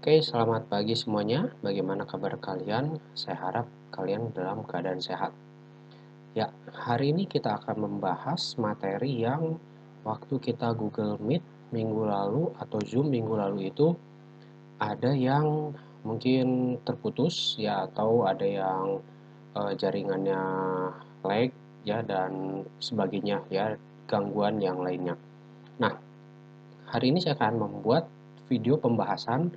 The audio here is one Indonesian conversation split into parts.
Oke, selamat pagi semuanya. Bagaimana kabar kalian? Saya harap kalian dalam keadaan sehat. Ya, hari ini kita akan membahas materi yang waktu kita Google Meet minggu lalu atau Zoom minggu lalu itu ada yang mungkin terputus ya atau ada yang jaringannya lag ya dan sebagainya ya, gangguan yang lainnya. Nah, hari ini saya akan membuat video pembahasan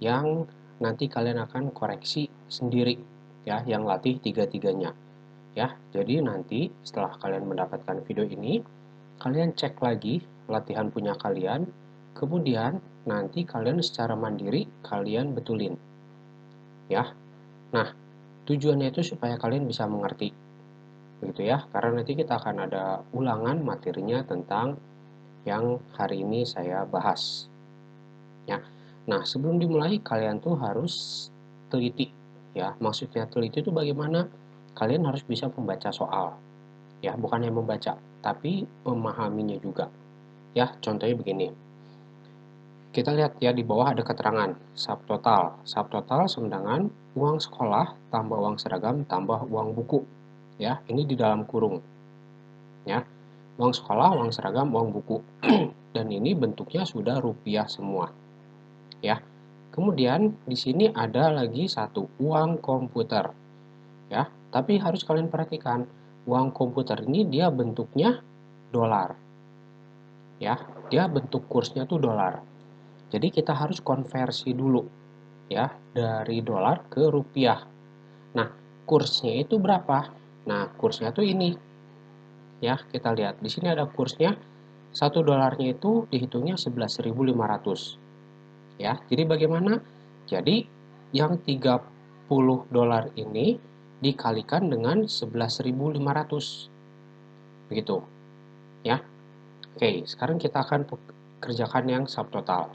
yang nanti kalian akan koreksi sendiri ya, yang latih tiga-tiganya ya. Jadi nanti setelah kalian mendapatkan video ini, kalian cek lagi latihan punya kalian, kemudian nanti kalian secara mandiri kalian betulin ya. Nah, tujuannya itu supaya kalian bisa mengerti begitu ya, karena nanti kita akan ada ulangan materinya tentang yang hari ini saya bahas ya. Nah, sebelum dimulai kalian tuh harus teliti ya. Maksudnya teliti itu bagaimana? Kalian harus bisa membaca soal ya, bukan yang membaca, tapi memahaminya juga. Ya, contohnya begini. Kita lihat ya di bawah ada keterangan subtotal. Subtotal sama dengan uang sekolah tambah uang seragam tambah uang buku. Ya, ini di dalam kurung. Ya. Uang sekolah, uang seragam, uang buku. Dan ini bentuknya sudah rupiah semua. Ya. Kemudian di sini ada lagi satu uang komputer ya. Tapi harus kalian perhatikan, uang komputer ini dia bentuknya dolar. Ya, dia bentuk kursnya tuh dolar. Jadi kita harus konversi dulu ya dari dolar ke rupiah. Nah, kursnya itu berapa? Nah, kursnya tuh ini. Ya, kita lihat. Di sini ada kursnya. 1 dolarnya itu dihitungnya 11.500. Ya, jadi bagaimana? Jadi yang 30 dolar ini dikalikan dengan 11.500. Begitu, ya. Oke, sekarang kita akan kerjakan yang subtotal.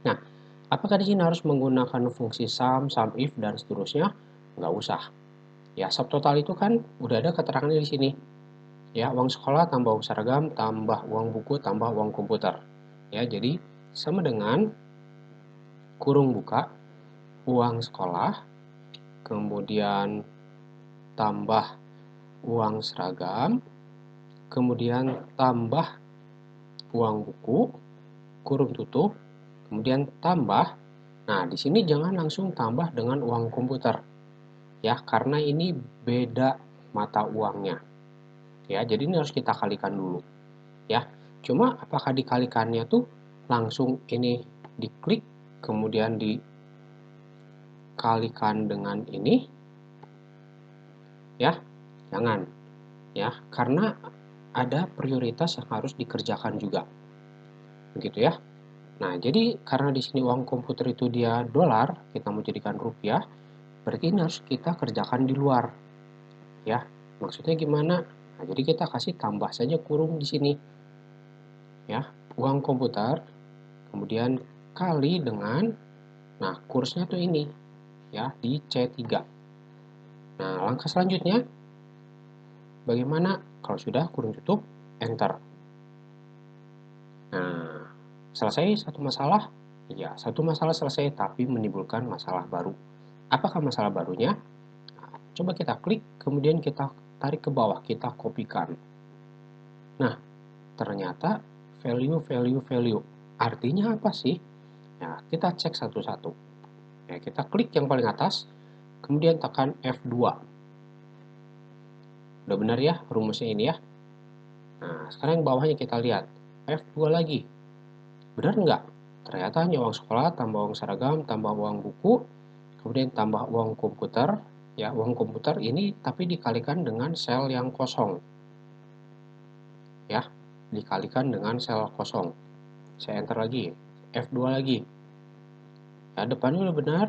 Nah, apakah di sini harus menggunakan fungsi sum, sum if dan seterusnya? Nggak usah. Ya, subtotal itu kan udah ada keterangannya di sini. Ya, uang sekolah tambah uang seragam tambah uang buku tambah uang komputer. Ya, jadi sama dengan kurung buka uang sekolah, kemudian tambah uang seragam, kemudian tambah uang buku, kurung tutup, kemudian tambah. Nah, di sini jangan langsung tambah dengan uang komputer. Ya, karena ini beda mata uangnya. Ya, jadi ini harus kita kalikan dulu. Ya, cuma apakah dikalikannya tuh langsung ini diklik, kemudian dikalikan dengan ini? Ya, jangan. Ya, karena ada prioritas yang harus dikerjakan juga. Begitu ya. Nah, jadi karena di sini uang komputer itu dia dolar, kita mau jadikan rupiah, berarti ini harus kita kerjakan di luar. Ya, maksudnya gimana? Nah, jadi kita kasih tambah saja kurung di sini. Ya, uang komputer, kemudian kali dengan, nah kursnya tuh ini, ya, di C3. Nah, langkah selanjutnya, bagaimana kalau sudah kurung tutup, enter. Nah, selesai satu masalah? Ya, satu masalah selesai, tapi menimbulkan masalah baru. Apakah masalah barunya? Nah, coba kita klik, kemudian kita tarik ke bawah, kita kopikan. Nah, ternyata value. Artinya apa sih? Nah, kita cek satu-satu. Ya, kita klik yang paling atas, kemudian tekan F2. Udah benar ya rumusnya ini ya? Nah, sekarang yang bawahnya kita lihat. F2 lagi. Benar nggak? Ternyata hanya uang sekolah, tambah uang seragam, tambah uang buku, kemudian tambah uang komputer. Ya, uang komputer ini tapi dikalikan dengan sel yang kosong. Ya, dikalikan dengan sel kosong. Saya enter lagi. F2 lagi. Ya, depannya udah benar.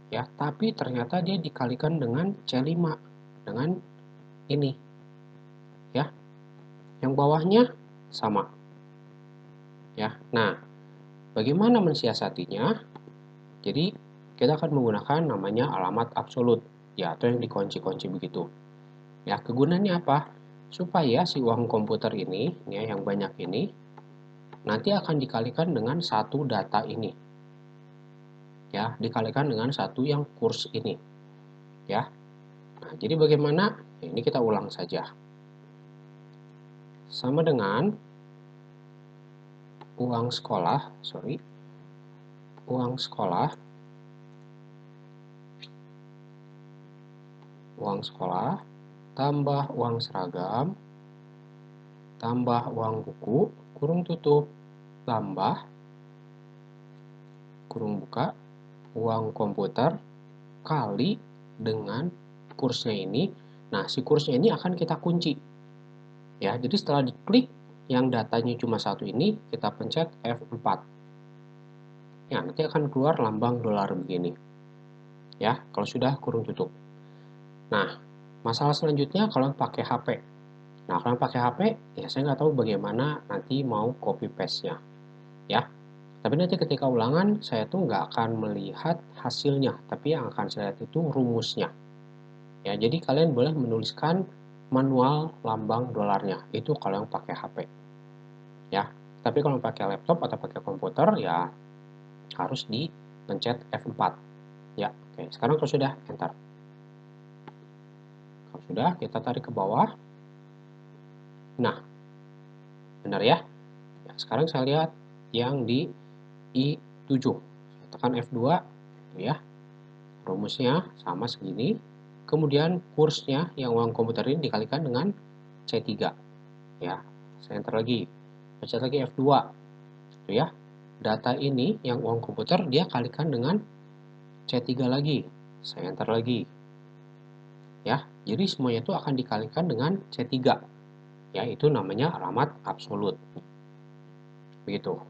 Ya, tapi ternyata dia dikalikan dengan C5. Dengan ini. Ya, yang bawahnya sama. Ya, nah, bagaimana mensiasatinya? Jadi, kita akan menggunakan namanya alamat absolut, ya, atau yang dikunci-kunci begitu. Ya, kegunaannya apa? Supaya si uang komputer ini, ya, yang banyak ini, nanti akan dikalikan dengan satu data ini. ya, dikalikan dengan satu yang kurs ini, ya. Nah, jadi bagaimana? Ini kita ulang saja. Sama dengan uang sekolah, uang sekolah, tambah uang seragam, tambah uang buku, kurung tutup, tambah, kurung buka, uang komputer, kali dengan kursnya ini. Nah, si kursnya ini akan kita kunci. Ya, jadi setelah diklik, yang datanya cuma satu ini, kita pencet F4. Ya, nanti akan keluar lambang dolar begini. Ya, kalau sudah kurung tutup. Nah, masalah selanjutnya kalau pakai HP. Nah, kalau pakai HP, ya saya nggak tahu bagaimana nanti mau copy paste-nya. Ya, tapi nanti ketika ulangan, saya tuh nggak akan melihat hasilnya, tapi yang akan saya lihat itu rumusnya. Ya, jadi kalian boleh menuliskan manual lambang dolarnya. Itu kalau yang pakai HP. Ya, tapi kalau pakai laptop atau pakai komputer, ya harus dipencet F4. Ya, oke. Sekarang kalau sudah, enter. Kalau sudah, kita tarik ke bawah. Nah, benar ya? Ya, sekarang saya lihat yang di I7. Saya tekan F2, ya. Rumusnya sama segini. Kemudian kursnya yang uang komputer ini dikalikan dengan C3. Ya, saya enter lagi. Pencet lagi F2. Tuh ya. Data ini yang uang komputer dia kalikan dengan C3 lagi. Saya enter lagi. Ya, jadi semuanya itu akan dikalikan dengan C3. Ya, itu namanya alamat absolut. Begitu.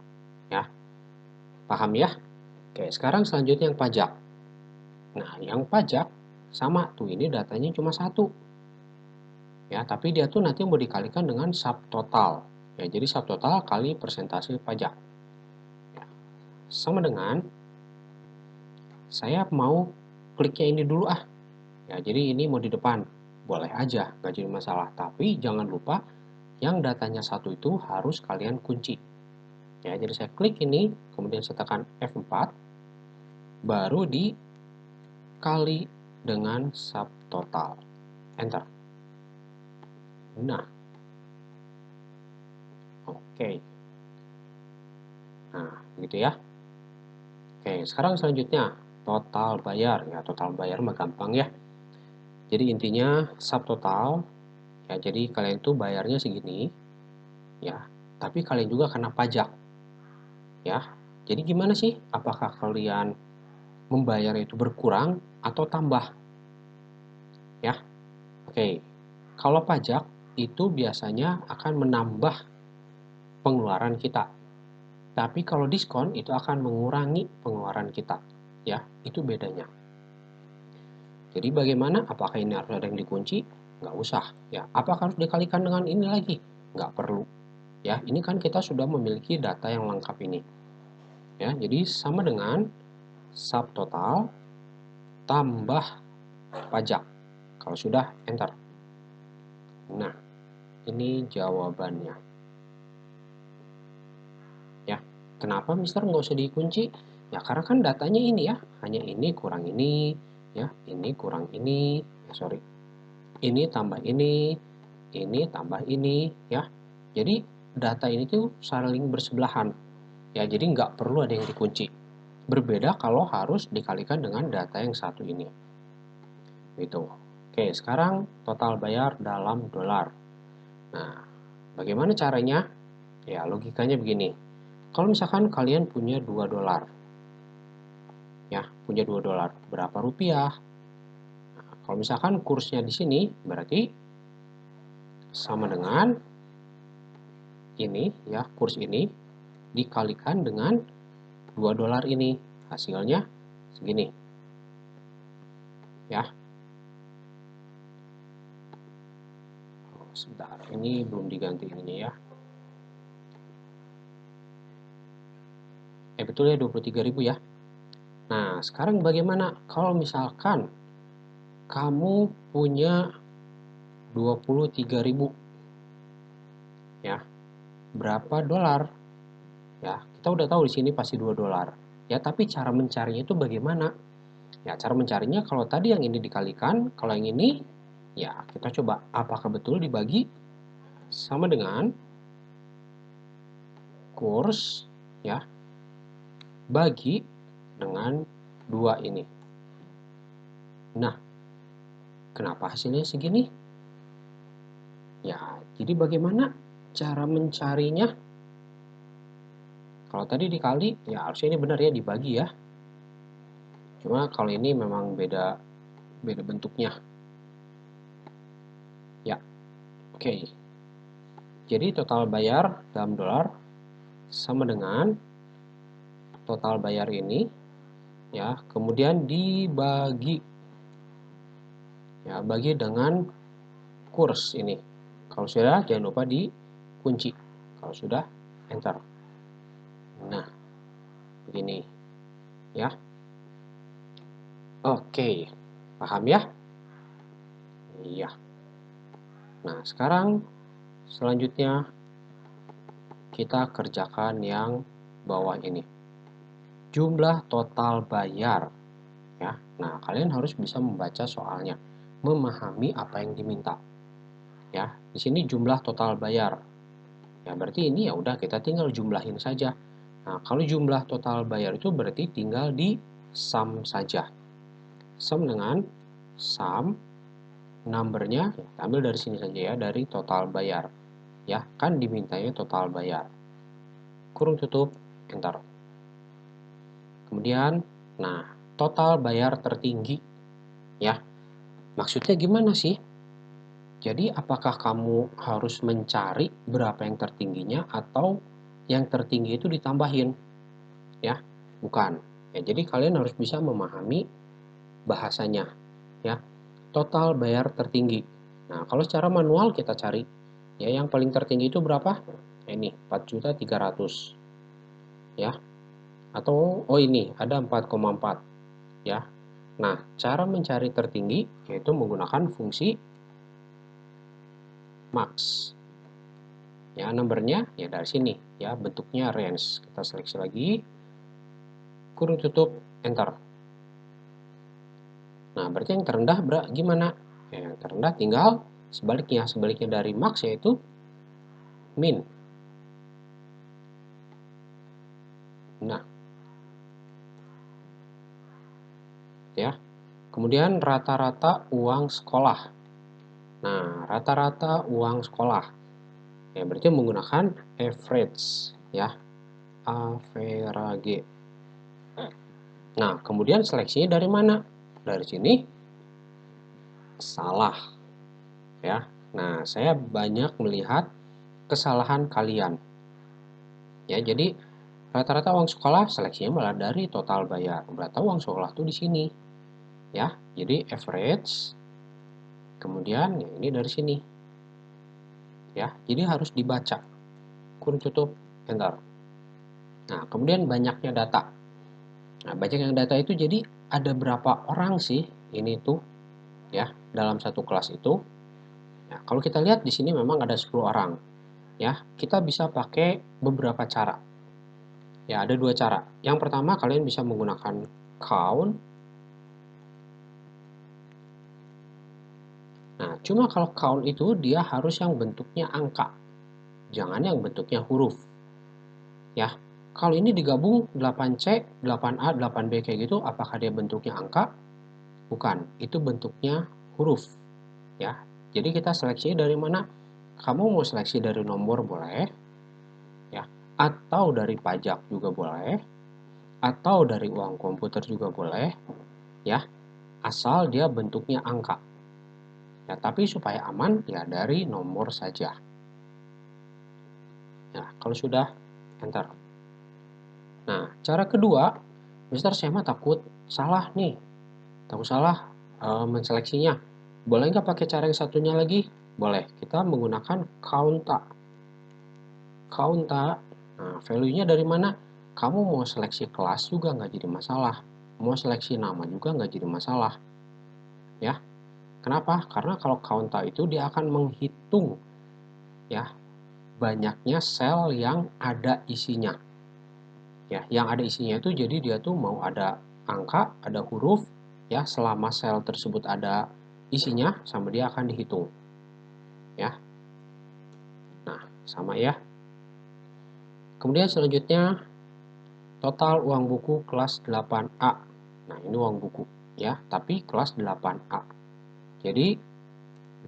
Ya. Paham ya? Oke, sekarang selanjutnya yang pajak. Nah, yang pajak sama tuh, ini datanya cuma satu. Ya, tapi dia tuh nanti mau dikalikan dengan subtotal. Ya, jadi subtotal kali persentase pajak. Ya, sama dengan saya mau kliknya ini dulu ah. Ya, jadi ini mau di depan. Boleh aja, nggak jadi masalah. Tapi jangan lupa yang datanya satu itu harus kalian kunci. Ya, jadi saya klik ini, kemudian saya tekan F4, baru dikali dengan subtotal. Enter. Nah, oke. Nah, gitu ya. Oke, sekarang selanjutnya total bayar. Ya, total bayar mah gampang ya. Jadi intinya subtotal. Ya, jadi kalian tuh bayarnya segini. Ya, tapi kalian juga kena pajak. Ya, jadi gimana sih? Apakah kalian membayar itu berkurang atau tambah? Ya, oke. Kalau pajak itu biasanya akan menambah pengeluaran kita. Tapi kalau diskon itu akan mengurangi pengeluaran kita. Ya, itu bedanya. Jadi bagaimana? Apakah ini harus ada yang dikunci? Nggak usah. Ya, apakah harus dikalikan dengan ini lagi? Nggak perlu. Ya, ini kan kita sudah memiliki data yang lengkap ini. Ya, jadi sama dengan subtotal tambah pajak. Kalau sudah, enter. Nah, ini jawabannya. Ya, kenapa Mister nggak usah dikunci? Ya, karena kan datanya ini ya, hanya ini kurang ini, ya, ini kurang ini, ya sorry, ini tambah ini tambah ini, ya. Jadi data ini tuh saling bersebelahan, ya. Jadi nggak perlu ada yang dikunci. Berbeda kalau harus dikalikan dengan data yang satu ini, gitu. Oke, sekarang total bayar dalam dolar. Nah, bagaimana caranya? Ya, logikanya begini. Kalau misalkan kalian punya 2 dolar, ya, punya 2 dolar, berapa rupiah? Nah, kalau misalkan kursnya di sini, berarti sama dengan ini, ya, kurs ini dikalikan dengan 2 dolar ini. Hasilnya segini, ya. Oh, sebentar, ini belum diganti ininya ya. Betul ya, 23.000 ya. Nah, sekarang bagaimana kalau misalkan kamu punya 23.000, ya. Berapa dolar? Ya, kita udah tahu di sini pasti 2 dolar. Ya, tapi cara mencarinya itu bagaimana? Ya, cara mencarinya kalau tadi yang ini dikalikan, kalau yang ini, ya kita coba apakah betul dibagi sama dengan kurs, ya, bagi dengan 2 ini. Nah, kenapa hasilnya segini? Ya, jadi bagaimana cara mencarinya? Kalau tadi dikali, ya harusnya ini benar ya dibagi ya. Cuma kalau ini memang beda bentuknya. Ya, oke. Jadi total bayar dalam dolar sama dengan total bayar ini ya, kemudian dibagi ya, bagi dengan kurs ini. Kalau sudah jangan lupa dikunci. Kalau sudah enter. Nah, begini ya. Oke. Paham ya? Iya. Nah, sekarang selanjutnya kita kerjakan yang bawah ini. Jumlah total bayar ya. Nah, kalian harus bisa membaca soalnya, memahami apa yang diminta. Ya, di sini jumlah total bayar. Ya, berarti ini ya udah kita tinggal jumlahin saja. Nah, kalau jumlah total bayar itu berarti tinggal di sum saja. Sum dengan sum numbernya ambil dari sini saja ya, dari total bayar. Ya, kan dimintanya total bayar. Kurung tutup, enter. Kemudian, nah, total bayar tertinggi. Ya, maksudnya gimana sih? Jadi apakah kamu harus mencari berapa yang tertingginya atau yang tertinggi itu ditambahin? Ya, bukan. Ya, jadi kalian harus bisa memahami bahasanya. Ya, total bayar tertinggi. Nah, kalau secara manual kita cari, ya yang paling tertinggi itu berapa? Ini 4.300.000. Ya, atau oh ini ada 4,4. Ya. Nah, cara mencari tertinggi yaitu menggunakan fungsi max. Ya, numbernya ya dari sini ya, bentuknya range. Kita seleksi lagi, kurung tutup, enter. Nah, berarti yang terendah gimana? Ya, yang terendah tinggal sebaliknya dari max yaitu min. Nah, ya. Kemudian rata-rata uang sekolah. Nah, rata-rata uang sekolah. Ya, berarti menggunakan average ya. Average. Nah, kemudian seleksinya dari mana? Dari sini salah ya. Nah, saya banyak melihat kesalahan kalian. Ya, jadi rata-rata uang sekolah seleksinya malah dari total bayar. Berarti uang sekolah tuh di sini. Ya, jadi average kemudian ya ini dari sini. Ya, jadi harus dibaca. Kurung tutup, enter. Nah, kemudian banyaknya data. Nah, banyaknya data itu jadi ada berapa orang sih ini tuh ya dalam satu kelas itu. Nah, kalau kita lihat di sini memang ada 10 orang. Ya, kita bisa pakai beberapa cara. Ya, ada dua cara. Yang pertama, kalian bisa menggunakan count. Nah, cuma kalau count itu dia harus yang bentuknya angka. Jangan yang bentuknya huruf. Ya, kalau ini digabung 8C, 8A, 8B kayak gitu, apakah dia bentuknya angka? Bukan, itu bentuknya huruf. Ya, jadi kita seleksi dari mana? Kamu mau seleksi dari nomor boleh, ya, atau dari pajak juga boleh, atau dari uang komputer juga boleh, ya, asal dia bentuknya angka. Ya, tapi supaya aman, ya dari nomor saja. Ya, kalau sudah, enter. Nah, cara kedua, Mister saya mah takut salah nih, takut salah menseleksinya. Boleh nggak pakai cara yang satunya lagi? Boleh, kita menggunakan counta. Counta, nah value-nya dari mana? Kamu mau seleksi kelas juga nggak jadi masalah. Mau seleksi nama juga nggak jadi masalah. Ya, kenapa? Karena kalau counta itu dia akan menghitung ya banyaknya sel yang ada isinya. Ya, yang ada isinya itu jadi dia tuh mau ada angka, ada huruf, ya selama sel tersebut ada isinya sama dia akan dihitung. Ya, nah sama ya. Kemudian selanjutnya total uang buku kelas 8A. Nah, ini uang buku ya, tapi kelas 8A. Jadi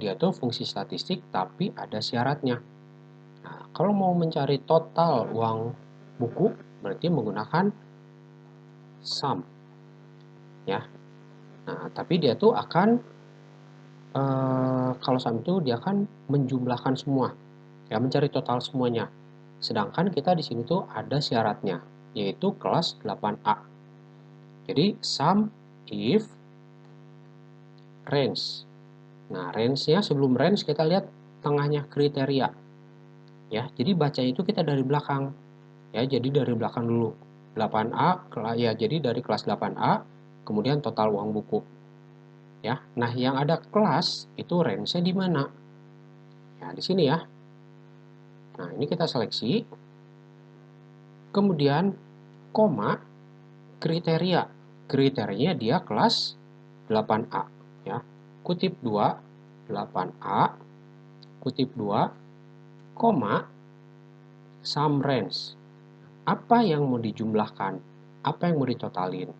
dia tuh fungsi statistik tapi ada syaratnya. Nah, kalau mau mencari total uang buku berarti menggunakan sum ya. Nah, tapi dia tuh akan kalau sum itu dia akan menjumlahkan semua, ya mencari total semuanya. Sedangkan kita di sini tuh ada syaratnya, yaitu kelas 8A. Jadi sum if range. Nah, range-nya sebelum range kita lihat tengahnya kriteria. Ya, jadi baca itu kita dari belakang. Ya, jadi dari belakang dulu. 8A ya, jadi dari kelas 8A kemudian total uang buku. Ya. Nah, yang ada kelas itu range-nya di mana? Ya, di sini ya. Nah, ini kita seleksi. Kemudian koma kriteria. Kriterianya dia kelas 8A ya. Kutip 2 8A kutip 2 koma sum range. Apa yang mau dijumlahkan? Apa yang mau ditotalin?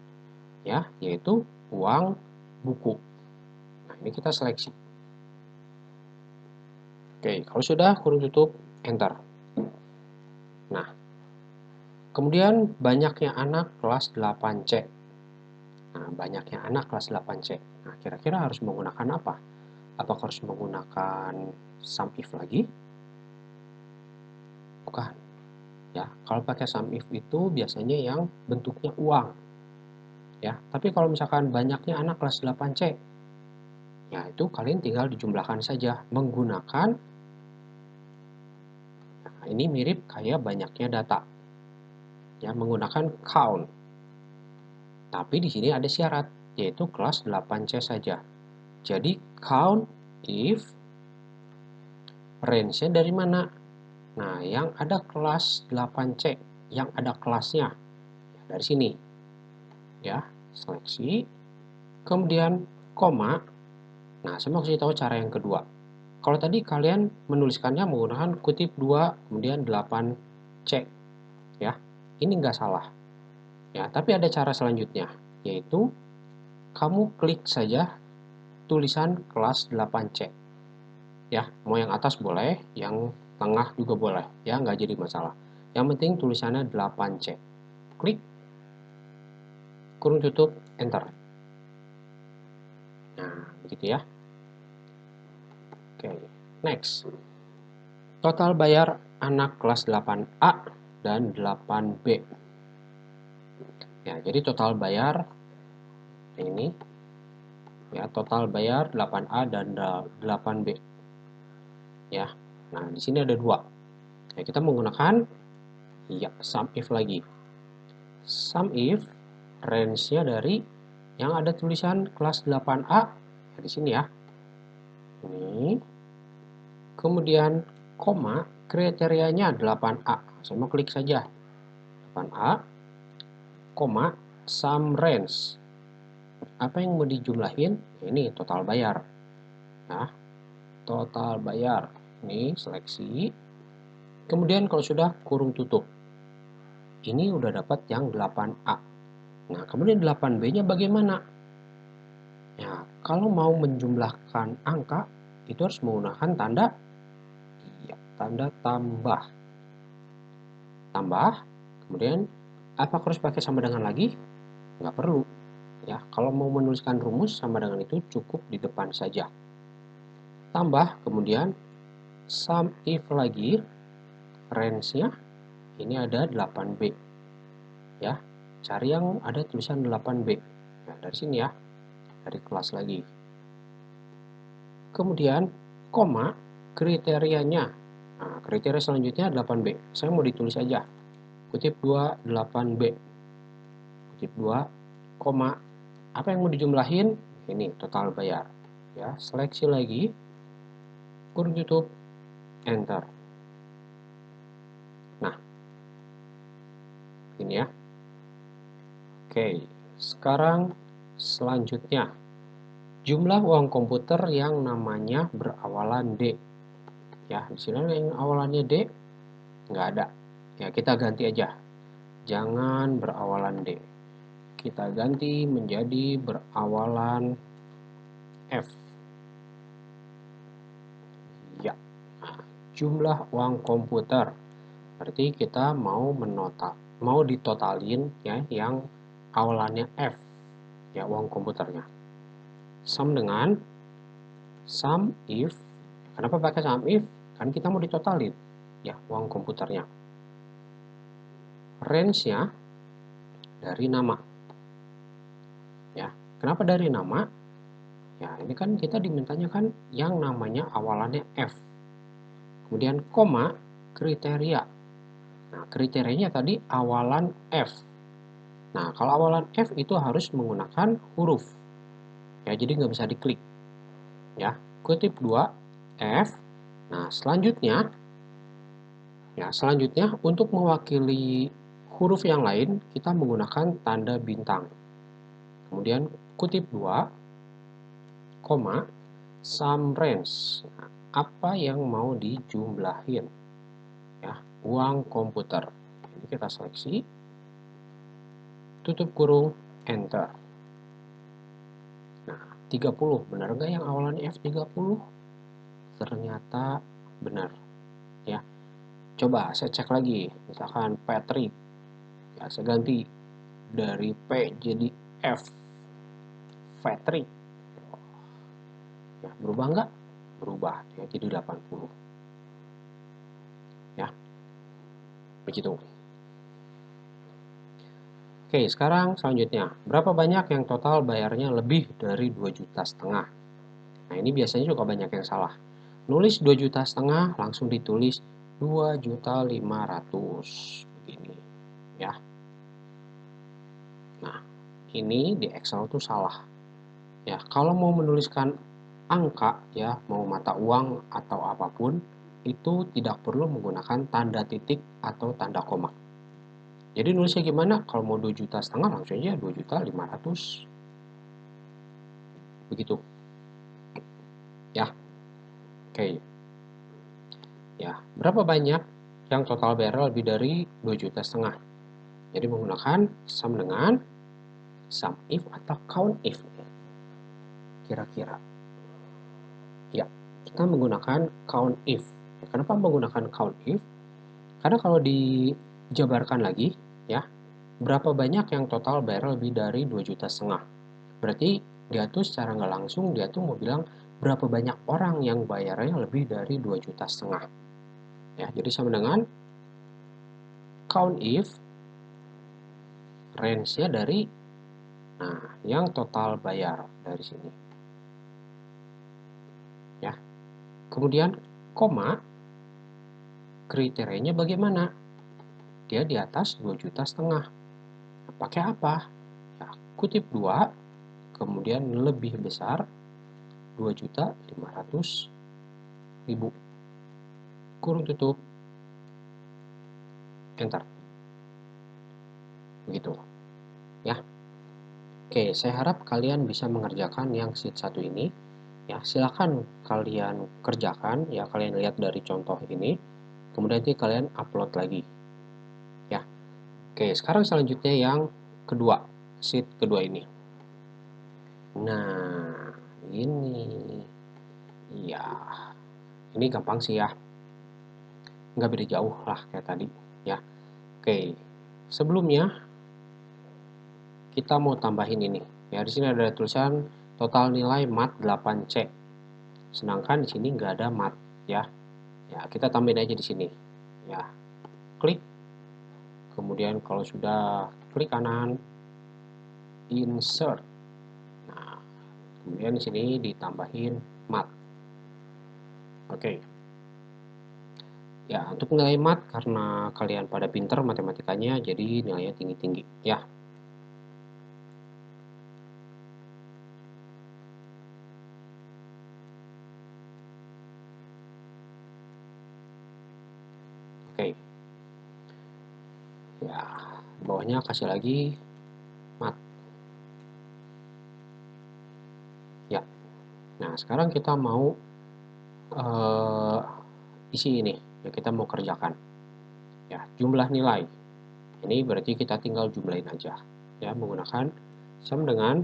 Ya, yaitu uang buku. Nah, ini kita seleksi. Oke, kalau sudah kurung tutup, enter. Nah, kemudian banyaknya anak kelas 8C. Nah, banyaknya anak kelas 8C. Nah, kira-kira harus menggunakan apa? Apakah harus menggunakan sum if lagi? Bukan. Ya, kalau pakai sum if itu biasanya yang bentuknya uang. Ya, tapi kalau misalkan banyaknya anak kelas 8C, ya itu kalian tinggal dijumlahkan saja menggunakan, nah ini mirip kayak banyaknya data. Ya, menggunakan count. Tapi di sini ada syarat, yaitu kelas 8C saja. Jadi count if range-nya dari mana? Nah, yang ada kelas 8C, yang ada kelasnya dari sini. Ya, seleksi. Kemudian koma. Nah, saya mau kasih tahu cara yang kedua. Kalau tadi kalian menuliskannya menggunakan kutip 2 kemudian 8C. Ya, ini nggak salah. Ya, tapi ada cara selanjutnya, yaitu kamu klik saja tulisan kelas 8C. Ya, mau yang atas boleh, yang tengah juga boleh. Ya, nggak jadi masalah. Yang penting tulisannya 8C. Klik, kurung tutup, enter. Nah, begitu ya. Oke, next. Total bayar anak kelas 8A dan 8B. Ya, jadi total bayar ini ya, total bayar 8A dan 8B. Ya. Nah, di sini ada dua. Ya, kita menggunakan ya sum if lagi. Sum if range-nya dari yang ada tulisan kelas 8A ya, di sini ya. Ini. Kemudian koma kriterianya 8A. Saya mau klik saja. 8A koma sum range. Apa yang mau dijumlahin? Ini total bayar. Nah, total bayar. Ini seleksi. Kemudian kalau sudah kurung tutup. Ini udah dapat yang 8A. Nah, kemudian 8B-nya bagaimana? Ya, kalau mau menjumlahkan angka itu harus menggunakan tanda tanda tambah. Tambah. Kemudian apa harus pakai sama dengan lagi? Nggak perlu. Ya, kalau mau menuliskan rumus sama dengan itu cukup di depan saja. Tambah, kemudian sum if lagi, range-nya ini ada 8B. Ya, cari yang ada tulisan 8B. Nah, dari sini ya, dari kelas lagi. Kemudian, koma, kriterianya. Nah, kriteria selanjutnya 8B. Saya mau ditulis aja. Kutip 2, 8B. Kutip 2, koma. Apa yang mau dijumlahin? Ini total bayar. Ya, seleksi lagi. Kurung tutup, enter. Nah, Ini ya. Oke, sekarang selanjutnya. Jumlah uang komputer yang namanya berawalan D. Ya, di sini yang awalannya D nggak ada. Ya, kita ganti aja. Jangan berawalan D. Kita ganti menjadi berawalan F. Ya, jumlah uang komputer. Berarti kita mau ditotalin ya yang awalannya F. Ya, uang komputernya. Sum dengan sum if. Kenapa pakai sum if? Kan kita mau ditotalin ya uang komputernya. Range-nya dari nama. Ya, kenapa dari nama? Ya, ini kan kita dimintanya kan yang namanya awalannya F. Kemudian koma kriteria. Nah, kriterianya tadi awalan F. Nah, kalau awalan F itu harus menggunakan huruf. Ya, jadi nggak bisa diklik. Ya, kutip 2 F. Nah, selanjutnya untuk mewakili huruf yang lain kita menggunakan tanda bintang. Kemudian kutip 2 koma sum range. Nah, apa yang mau dijumlahin? Ya, uang komputer. Ini kita seleksi, tutup kurung, enter. Nah, 30. Benar nggak yang awalannya F30? Ternyata benar. Ya, coba saya cek lagi. Misalkan Patrick. Ya, saya ganti dari P jadi F. Patrick. Ya, berubah nggak? Berubah. Ya, jadi 80. Ya, begitu. Oke, sekarang selanjutnya. Berapa banyak yang total bayarnya lebih dari 2,5 juta? Nah, ini biasanya juga banyak yang salah. Nulis 2,5 juta langsung ditulis 2,5 juta. Begini, ya. Nah, ini di Excel tuh salah. Ya, kalau mau menuliskan angka, ya, mau mata uang atau apapun, itu tidak perlu menggunakan tanda titik atau tanda koma. Jadi nulisnya gimana? Kalau mau 2,5 juta langsung aja 2,5 juta. Begitu. Ya. Oke. Ya, berapa banyak yang total bayar lebih dari 2,5 juta? Jadi menggunakan sum dengan sum if atau count if. Kira-kira. Ya, kita menggunakan count if. Kenapa menggunakan count if? Karena kalau dijabarkan lagi, ya, berapa banyak yang total bayar lebih dari 2,5 juta? Berarti dia tuh secara nggak langsung dia tuh mau bilang berapa banyak orang yang bayarnya lebih dari 2,5 juta. Ya, jadi sama dengan count if range-nya dari yang total bayar dari sini. Ya. Kemudian koma kriterianya bagaimana? Dia di atas 2,5 juta. Nah, pakai apa? Ya, kutip 2 kemudian lebih besar 2,500.000. Kurung tutup. Enter. Begitu. Ya. Oke, saya harap kalian bisa mengerjakan yang sheet 1 ini. Ya, silakan kalian kerjakan, ya kalian lihat dari contoh ini. Kemudian nanti kalian upload lagi. Ya. Oke, sekarang selanjutnya yang kedua, sheet kedua ini. Nah, ini. Ya, ini gampang sih ya. Nggak beda jauh lah kayak tadi. Ya. Oke, sebelumnya kita mau tambahin ini. Ya, di sini ada tulisan total nilai mat 8C. Sedangkan di sini nggak ada mat, ya. Ya, kita tambahin aja di sini. Ya, klik. Kemudian kalau sudah klik kanan, insert. Nah, kemudian di sini ditambahin mat. Oke. Ya, untuk nilai mat karena kalian pada pinter matematikanya, jadi nilainya tinggi-tinggi, ya. Oke. Ya, Di bawahnya kasih lagi mat. Ya. Nah, sekarang kita mau isi ini. Ya, kita mau kerjakan. Ya, jumlah nilai. Ini berarti kita tinggal jumlahin aja. Ya, menggunakan sum dengan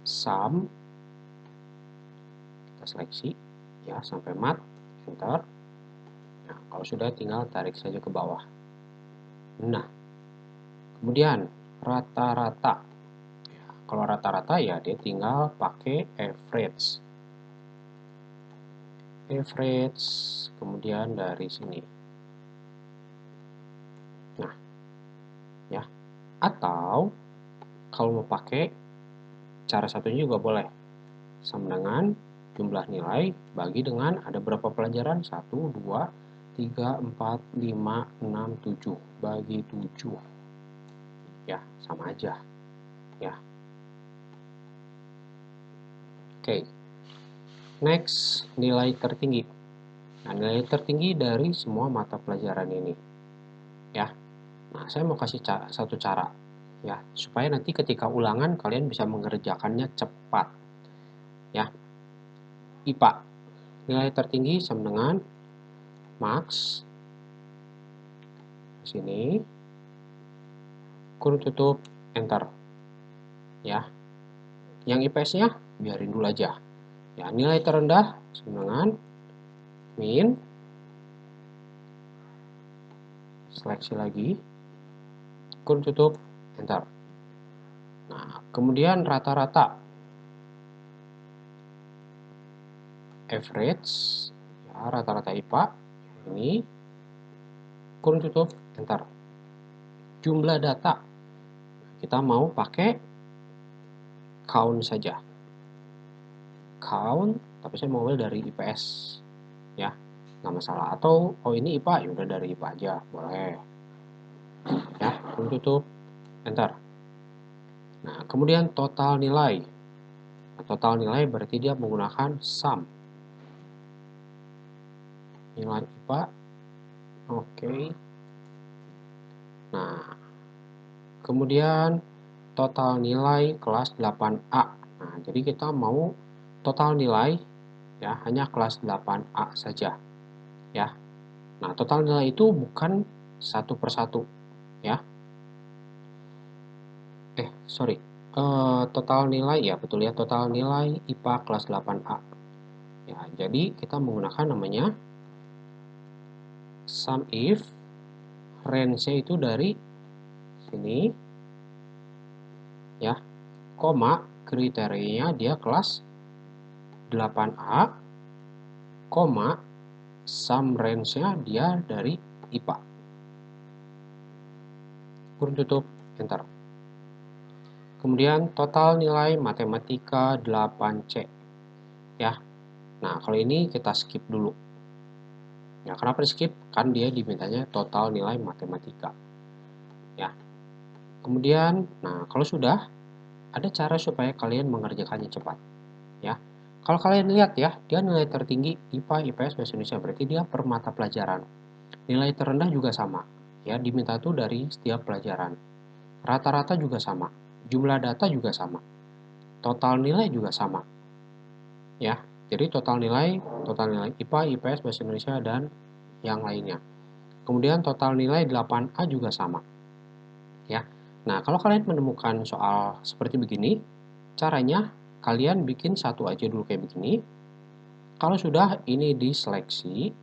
sum. Kita seleksi ya sampai mat, enter. Nah, kalau sudah tinggal tarik saja ke bawah. Nah, kemudian rata-rata. Ya, kalau rata-rata ya dia tinggal pakai average. Average, kemudian dari sini. Nah, ya. Atau kalau mau pakai cara satunya juga boleh. Sama dengan jumlah nilai bagi dengan ada berapa pelajaran? 1, 2, 3, 4, 5, 6, 7. Bagi 7. Ya, sama aja. Ya. Oke. Next, nilai tertinggi. Nah, nilai tertinggi dari semua mata pelajaran ini. Ya. Nah, saya mau kasih satu cara ya, supaya nanti ketika ulangan kalian bisa mengerjakannya cepat. Ya. IPA. Nilai tertinggi sama dengan max sini, kurung tutup, enter. Ya. Yang IPS-nya biarin dulu aja. Ya, nilai terendah sama dengan min, seleksi lagi, kurung tutup, enter. Nah, kemudian rata-rata average, ya, rata-rata IPA ini, kurung tutup, enter. Jumlah data kita mau pakai count saja, count, tapi saya mau dari IPS ya, nggak masalah. Atau oh ini IPA, ya udah dari IPA aja boleh ya, kurung tutup, enter. Nah, kemudian total nilai. Nah, total nilai berarti dia menggunakan sum. Nilai IPA. Oke. Nah, kemudian total nilai kelas 8A. Nah, jadi kita mau total nilai ya hanya kelas 8A saja. Ya. Nah, total nilai itu bukan satu persatu ya. Sorry. Total nilai ya, betul ya, total nilai IPA kelas 8A. Ya, jadi kita menggunakan namanya sum if range-nya itu dari sini ya, koma kriterianya dia kelas 8A, koma sum range-nya dia dari IPA. Kurung tutup, enter. Kemudian total nilai matematika 8C. Ya. Nah, kalau ini kita skip dulu. Ya, kenapa di skip? Kan dia dimintanya total nilai matematika. Ya. Kemudian, nah kalau sudah, ada cara supaya kalian mengerjakannya cepat. Ya. Kalau kalian lihat ya, dia nilai tertinggi IPA, IPS, Bahasa Indonesia, berarti dia per mata pelajaran. Nilai terendah juga sama. Ya, diminta tuh dari setiap pelajaran. Rata-rata juga sama. Jumlah data juga sama. Total nilai juga sama. Ya. Jadi total nilai IPA, IPS, Bahasa Indonesia dan yang lainnya. Kemudian total nilai 8A juga sama. Ya. Nah, kalau kalian menemukan soal seperti begini, caranya kalian bikin satu aja dulu kayak begini. Kalau sudah ini diseleksi,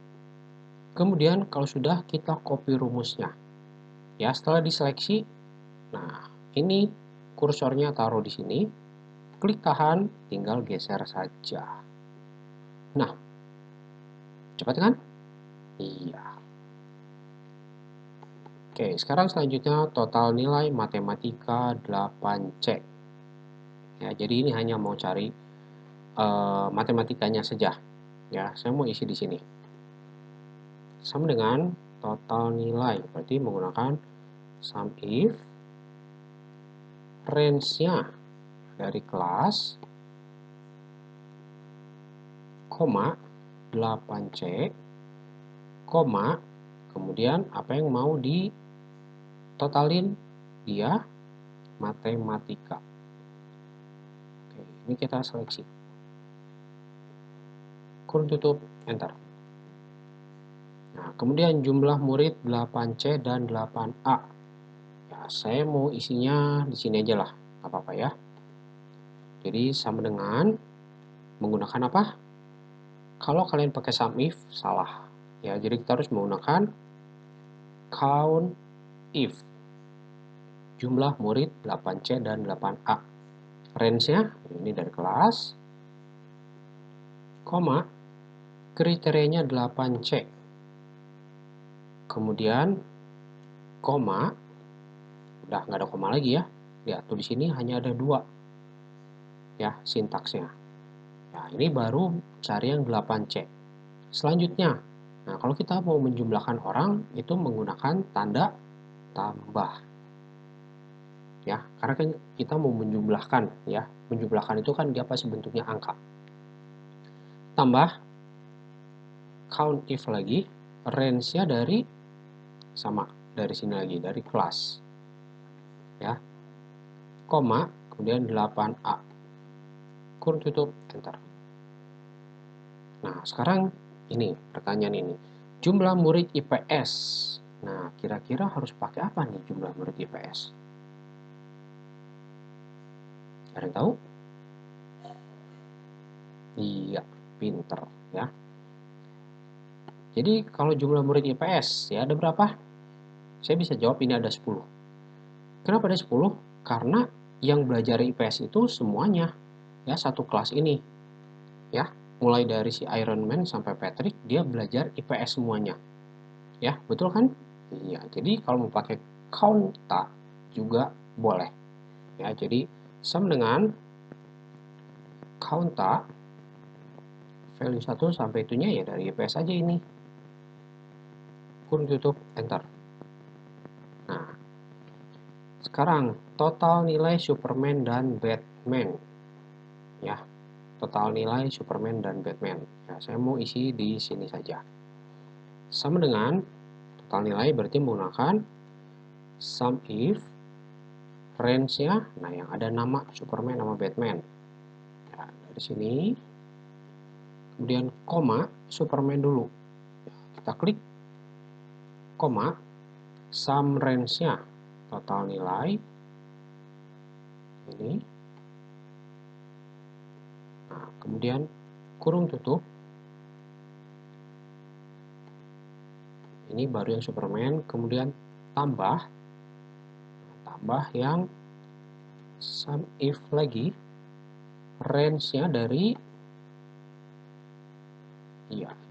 kemudian kalau sudah kita copy rumusnya. Ya, setelah diseleksi, nah ini kursornya taruh di sini, klik tahan, tinggal geser saja. Nah, cepat kan? Iya. Oke, sekarang selanjutnya total nilai matematika 8C. Ya, jadi ini hanya mau cari matematikanya saja. Ya, saya mau isi di sini. Sama dengan total nilai, berarti menggunakan sum if range-nya dari kelas, koma 8C, koma, kemudian apa yang mau ditotalin? dia matematika. Oke, ini kita seleksi. Kurung tutup, enter. Nah, kemudian jumlah murid 8C dan 8A. Ya, saya mau isinya di sini aja lah, nggak apa-apa ya. Jadi sama dengan menggunakan apa? Kalau kalian pakai sum if, salah. Ya, jadi kita harus menggunakan count if. Jumlah murid 8C dan 8A. Range-nya ini dari kelas, koma, kriterianya 8C. Kemudian, koma, udah nggak ada koma lagi ya. Lihat tuh di sini hanya ada 2. Ya, sintaksnya. Nah, ini baru cari yang 8C. Selanjutnya, nah kalau kita mau menjumlahkan orang, itu menggunakan tanda tambah. Ya, karena kan kita mau menjumlahkan, ya. Menjumlahkan itu kan dia pasti bentuknya angka. Tambah, count if lagi, range-nya dari, sama, dari sini lagi, dari kelas. Ya, koma, kemudian 8A. Kurung tutup, enter. Nah, sekarang ini, pertanyaan ini. Jumlah murid IPS. Nah, kira-kira harus pakai apa nih jumlah murid IPS? Ada yang tahu? Iya, pinter ya. Jadi kalau jumlah murid IPS ya ada berapa? Saya bisa jawab ini ada 10. Kenapa ada 10? Karena yang belajar IPS itu semuanya ya satu kelas ini. Ya, mulai dari si Iron Man sampai Patrick dia belajar IPS semuanya. Ya, betul kan? Iya, jadi kalau mau pakai counta juga boleh. Ya, jadi sama dengan counta value 1 sampai itunya ya dari IPS aja ini. Kurung tutup, enter. Nah, sekarang total nilai Superman dan Batman. Ya, total nilai Superman dan Batman. Ya, saya mau isi di sini saja. Sama dengan total nilai berarti menggunakan sum if range-nya, nah yang ada nama Superman sama Batman. Ya, dari sini. Kemudian koma Superman dulu. Ya, kita klik koma sum range-nya total nilai ini. Nah, kemudian kurung tutup. Ini baru yang Superman, kemudian tambah yang sum if lagi, range-nya dari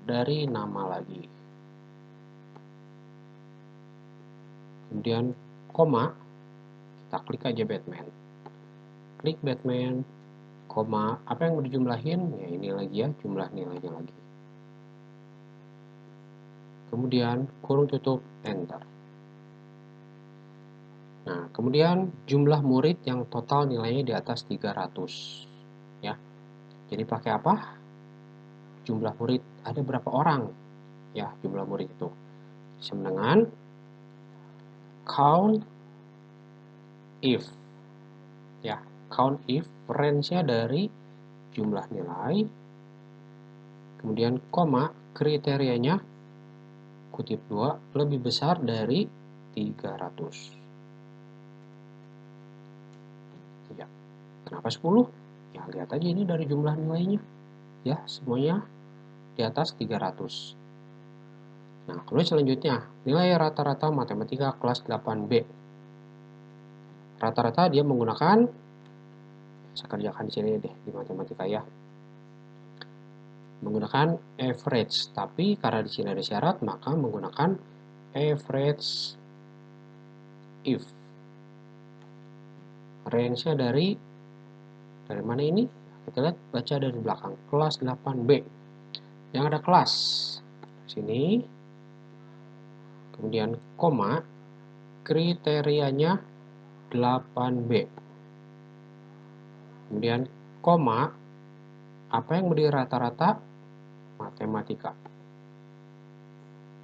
dari nama lagi. Kemudian koma, kita klik aja Batman. Klik Batman, koma, apa yang mau dijumlahin? Ya ini lagi ya, jumlah nilainya lagi. Kemudian kurung tutup, enter. Nah, kemudian jumlah murid yang total nilainya di atas 300. Ya. Jadi pakai apa? Jumlah murid ada berapa orang? Ya, jumlah murid itu. Sama dengan count if. Ya, count if range-nya dari jumlah nilai. Kemudian koma kriterianya kutip 2 lebih besar dari 300. Ya. Kenapa 10? Ya, lihat aja ini dari jumlah nilainya. Ya, semuanya di atas 300. Nah, kemudian selanjutnya, nilai rata-rata matematika kelas 8B. Rata-rata dia menggunakan, saya kerjakan di sini deh, di matematika ya. Menggunakan average, tapi karena di sini ada syarat, maka menggunakan average if. Range-nya dari mana ini? Kita lihat, baca dari belakang, kelas 8B. Yang ada kelas, sini, kemudian koma, kriterianya 8B. Kemudian koma, apa yang menjadi rata-rata matematika.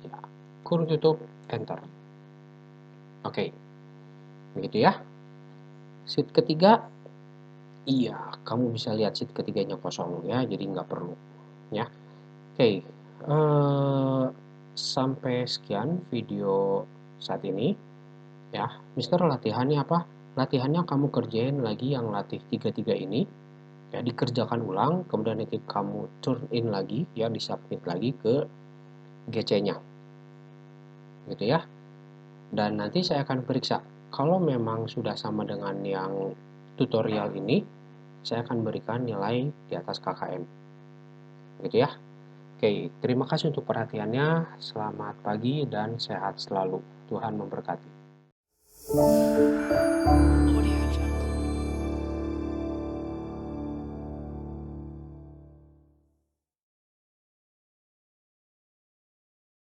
Ya, kurung tutup, enter. Oke. begitu ya. Sheet ketiga, iya, kamu bisa lihat sheet ketiganya kosong ya, jadi nggak perlu ya. Oke, sampai sekian video saat ini ya. Mister, latihannya apa? Latihannya kamu kerjain lagi yang latih tiga-tiga ini ya, dikerjakan ulang, kemudian nanti kamu turn in lagi ya, disubmit lagi ke GC-nya gitu ya. Dan nanti saya akan periksa kalau memang sudah sama dengan yang tutorial ini, saya akan berikan nilai di atas KKM gitu ya. Oke, terima kasih untuk perhatiannya. Selamat pagi dan sehat selalu. Tuhan memberkati.